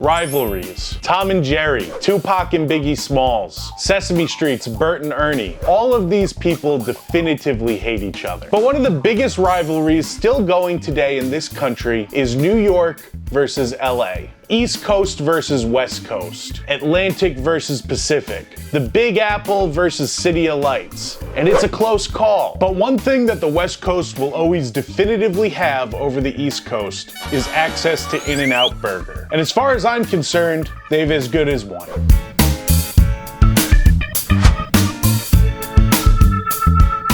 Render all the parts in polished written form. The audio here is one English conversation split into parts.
Rivalries, Tom and Jerry, Tupac and Biggie Smalls, Sesame Street's Bert and Ernie. All of these people definitively hate each other. But one of the biggest rivalries still going today in this country is New York versus LA. East Coast versus West Coast, Atlantic versus Pacific, the Big Apple versus City of Lights. And it's a close call. But one thing that the West Coast will always definitively have over the East Coast is access to In-N-Out Burger. And as far as I'm concerned, they've as good as one.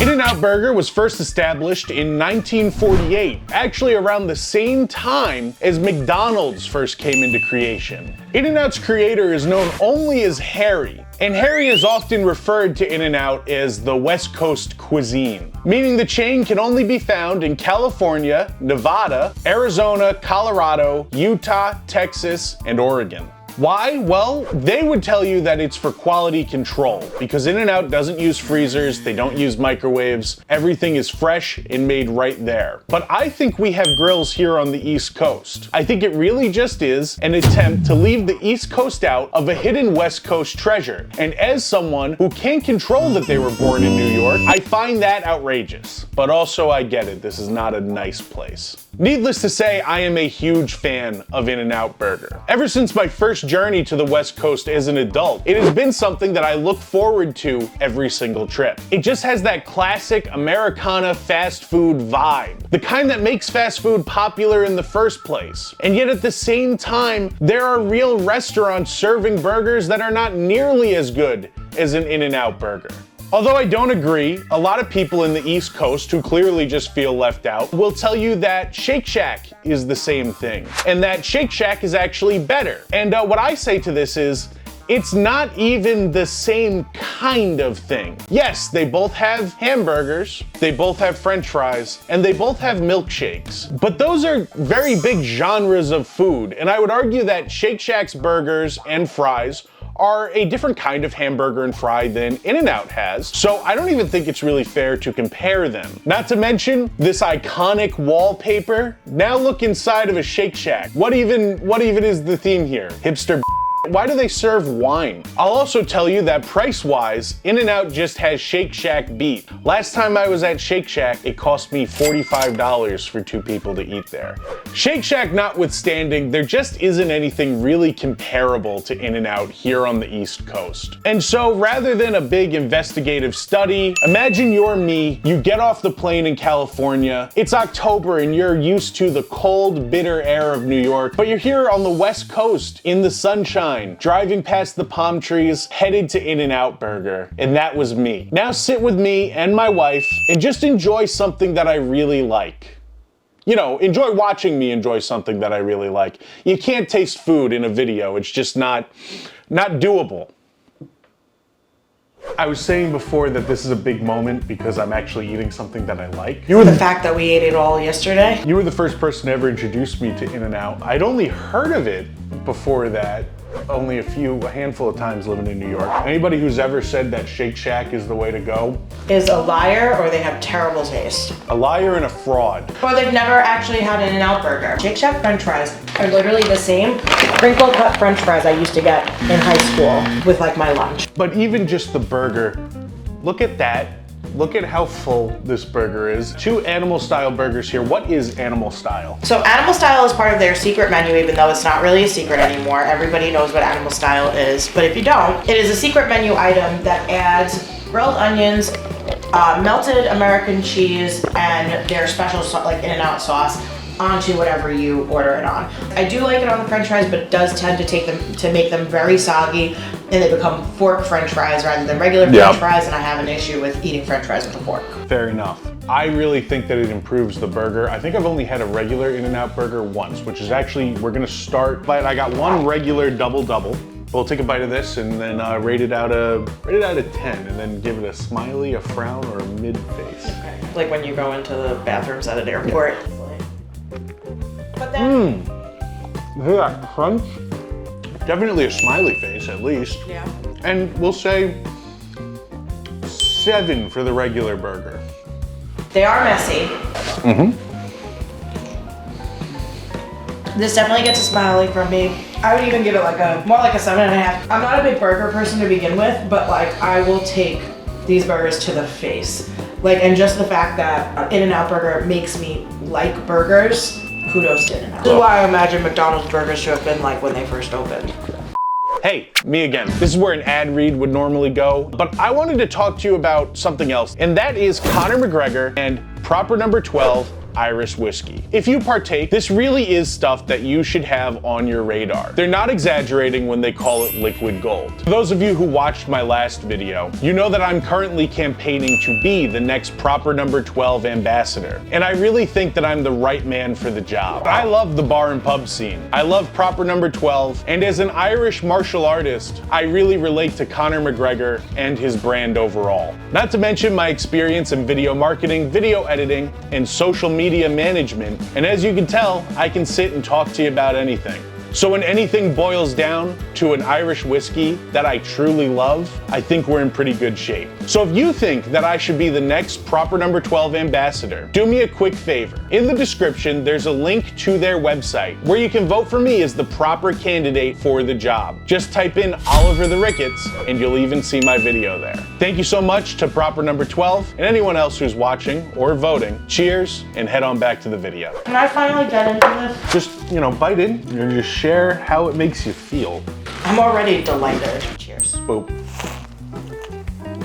In-N-Out Burger was first established in 1948, actually around the same time as McDonald's first came into creation. In-N-Out's creator is known only as Harry, and Harry is often referred to In-N-Out as the West Coast cuisine, meaning the chain can only be found in California, Nevada, Arizona, Colorado, Utah, Texas, and Oregon. Why? Well, they would tell you that it's for quality control, because In-N-Out doesn't use freezers, they don't use microwaves, everything is fresh and made right there. But I think we have grills here on the East Coast. I think it really just is an attempt to leave the East Coast out of a hidden West Coast treasure. And as someone who can't control that they were born in New York, I find that outrageous. But also I get it, this is not a nice place. Needless to say, I am a huge fan of In-N-Out Burger. Ever since my first journey to the West Coast as an adult, it has been something that I look forward to every single trip. It just has that classic Americana fast food vibe, the kind that makes fast food popular in the first place. And yet at the same time, there are real restaurants serving burgers that are not nearly as good as an In-N-Out Burger. Although I don't agree, a lot of people in the East Coast who clearly just feel left out will tell you that Shake Shack is the same thing, and that Shake Shack is actually better. And what I say to this is, it's not even the same kind of thing. Yes, they both have hamburgers, they both have French fries, and they both have milkshakes. But those are very big genres of food, and I would argue that Shake Shack's burgers and fries are a different kind of hamburger and fry than In-N-Out has, so I don't even think it's really fair to compare them. Not to mention this iconic wallpaper. Now look inside of a Shake Shack. What even is the theme here? Hipster. Why do they serve wine? I'll also tell you that price-wise, In-N-Out just has Shake Shack beat. Last time I was at Shake Shack, it cost me $45 for 2 people to eat there. Shake Shack notwithstanding, there just isn't anything really comparable to In-N-Out here on the East Coast. And so rather than a big investigative study, imagine you're me, you get off the plane in California, it's October and you're used to the cold, bitter air of New York, but you're here on the West Coast in the sunshine, driving past the palm trees, headed to In-N-Out Burger. And that was me. Now sit with me and my wife and just enjoy something that I really like. You know, enjoy watching me enjoy something that I really like. You can't taste food in a video. It's just not doable. I was saying before that this is a big moment because I'm actually eating something that I like. The fact that we ate it all yesterday. You were the first person to ever introduce me to In-N-Out. I'd only heard of it before that, only a handful of times living in New York. Anybody who's ever said that Shake Shack is the way to go is a liar, or they have terrible taste. A liar and a fraud. Or they've never actually had an In-N-Out Burger. Shake Shack French fries are literally the same crinkle cut French fries I used to get in high school with like my lunch. But even just the burger, look at that. Look at how full this burger is. 2 animal style burgers here. What is animal style? So animal style is part of their secret menu, even though it's not really a secret anymore. Everybody knows what animal style is. But if you don't, it is a secret menu item that adds grilled onions, melted American cheese, and their special like In-N-Out sauce onto whatever you order it on. I do like it on the French fries, but it does tend to make them very soggy, and they become fork French fries rather than regular French fries, and I have an issue with eating French fries with a fork. Fair enough. I really think that it improves the burger. I think I've only had a regular In-N-Out burger once, which is actually, we're gonna start, but I got one regular double-double. We'll take a bite of this and then rate it out of 10, and then give it a smiley, a frown, or a mid-face. Okay. Like when you go into the bathrooms at an airport. Yeah. But then, Hear that crunch? Definitely a smiley face, at least. Yeah. And we'll say 7 for the regular burger. They are messy. Mm-hmm. This definitely gets a smiley from me. I would even give it like more like a 7.5. I'm not a big burger person to begin with, but like I will take these burgers to the face. Like, and just the fact that In-N-Out Burger makes me like burgers, kudos to In-N-Out. This is why I imagine McDonald's burgers should have been like when they first opened. Hey, me again. This is where an ad read would normally go, but I wanted to talk to you about something else, and that is Conor McGregor and proper number 12 Irish whiskey. If you partake, this really is stuff that you should have on your radar. They're not exaggerating when they call it liquid gold. For those of you who watched my last video, you know that I'm currently campaigning to be the next proper number 12 ambassador, and I really think that I'm the right man for the job. I love the bar and pub scene. I love proper number 12, and as an Irish martial artist, I really relate to Conor McGregor and his brand overall. Not to mention my experience in video marketing, video editing, and social media management, and as you can tell, I can sit and talk to you about anything. So when anything boils down to an Irish whiskey that I truly love, I think we're in pretty good shape. So if you think that I should be the next proper number 12 ambassador, do me a quick favor. In the description, there's a link to their website where you can vote for me as the proper candidate for the job. Just type in Oliver the Ricketts and you'll even see my video there. Thank you so much to proper number 12 and anyone else who's watching or voting. Cheers and head on back to the video. Can I finally get into this? Just, bite in and just share how it makes you feel. I'm already delighted. Cheers. Boop.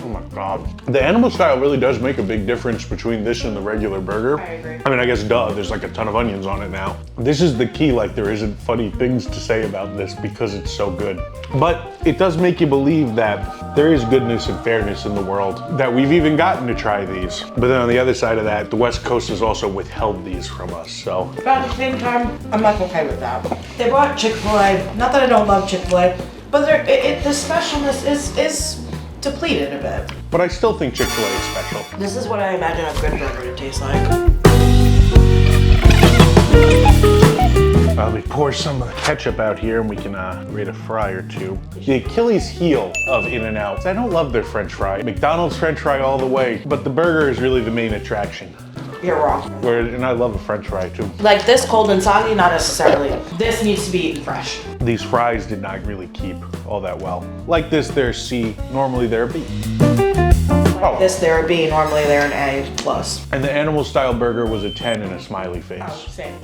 Oh my God. The animal style really does make a big difference between this and the regular burger. I agree. I mean, I guess duh, there's like a ton of onions on it now. This is the key, like there isn't funny things to say about this because it's so good. But it does make you believe that there is goodness and fairness in the world, that we've even gotten to try these. But then on the other side of that, the West Coast has also withheld these from us, so. But at the same time, I'm like okay with that. They brought Chick-fil-A, not that I don't love Chick-fil-A, but the specialness is depleted a bit. But I still think Chick-fil-A is special. This is what I imagine a good burger to taste like. Let me pour some of the ketchup out here and we can rate a fry or two. The Achilles heel of In-N-Out. I don't love their French fry. McDonald's French fry all the way, but the burger is really the main attraction. You're wrong. And I love a French fry too. Like this cold and soggy, not necessarily. This needs to be eaten fresh. These fries did not really keep all that well. Like this, they're C, normally they're B. Like this, they're a B, normally they're an A plus. And the animal style burger was a 10 and a smiley face. Oh, same.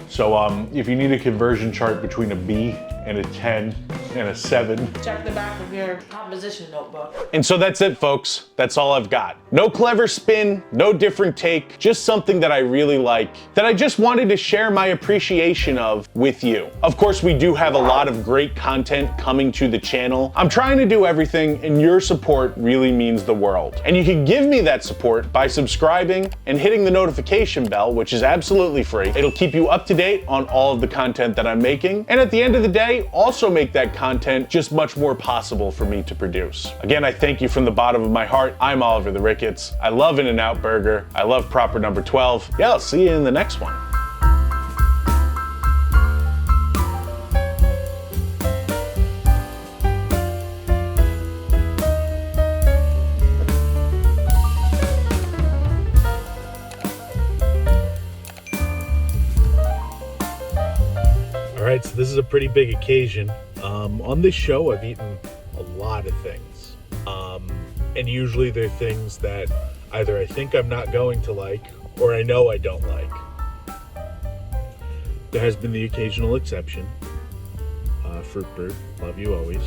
So if you need a conversion chart between a B and a 10 and a 7. Check the back of your composition notebook. And so that's it, folks. That's all I've got. No clever spin, no different take, just something that I really like, that I just wanted to share my appreciation of with you. Of course, we do have a lot of great content coming to the channel. I'm trying to do everything, and your support really means the world. And you can give me that support by subscribing and hitting the notification bell, which is absolutely free. It'll keep you up to date on all of the content that I'm making. And at the end of the day, also make that content just much more possible for me to produce. Again, I thank you from the bottom of my heart. I'm Oliver the Ricketts. I love In-N-Out Burger. I love proper number 12. Yeah, I'll see you in the next one. All right, so this is a pretty big occasion. On this show, I've eaten a lot of things. And usually they're things that either I think I'm not going to like, or I know I don't like. There has been the occasional exception. Fruit Bird, love you always.